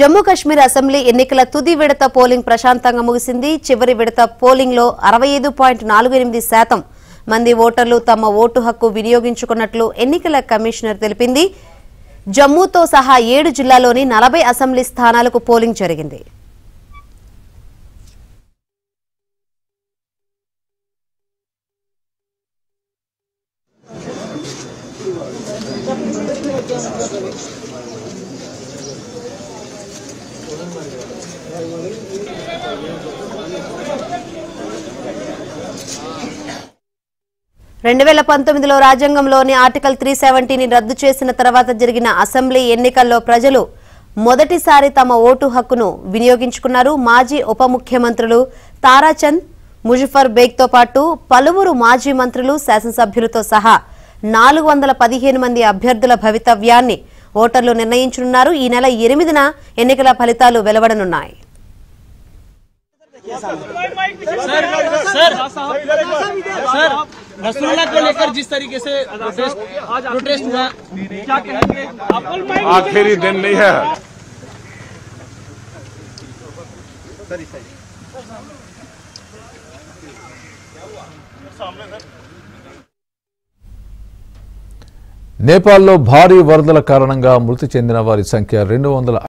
Jammu Kashmir assembly ఎన్నికల తుది విడత పోలింగ్ ప్రశాంతంగా ముగిసింది. చివరి విడత పోలింగ్ లో 65.48% మంది ఓటర్లు తమ ఓటు హక్కు వినియోగించుకున్నట్లు ఎన్నికల కమిషనర్ తెలిపింది. జమ్మూతో సహా 7 జిల్లాల్లోని 40 అసెంబ్లీ స్థానాలకు పోలింగ్ జరిగింది. రెండు 2019లో రాజ్యాంగంలోని ఆర్టికల్ 370ని రద్దు చేసిన తర్వాత జరిగిన అసెంబ్లీ ఎన్నికల్లో ప్రజలు మొదటిసారి తమ ఓటు హక్కును వినియోగించుకున్నారు. మాజీ ఉప ముఖ్యమంత్రులు తారాచంద్, ముజఫర్ బేగ్తో పాటు పలువురు మాజీ మంత్రులు, శాసనసభ్యులతో సహా 415 మంది అభ్యర్థుల భవితవ్యాన్ని ఓటర్లు నిర్ణయించనున్నారు. ఈ నెల 8న ఎన్నికల ఫలితాలు వెలువడనున్నాయి. रसूलुल्लाह को लेकर जिस तरीके से प्रोटेस्ट हुआ, क्या कहेंगे? आखिरी दिन नहीं है। నేపాల్లో భారీ వరదల కారణంగా మృతి చెందిన వారి సంఖ్య 200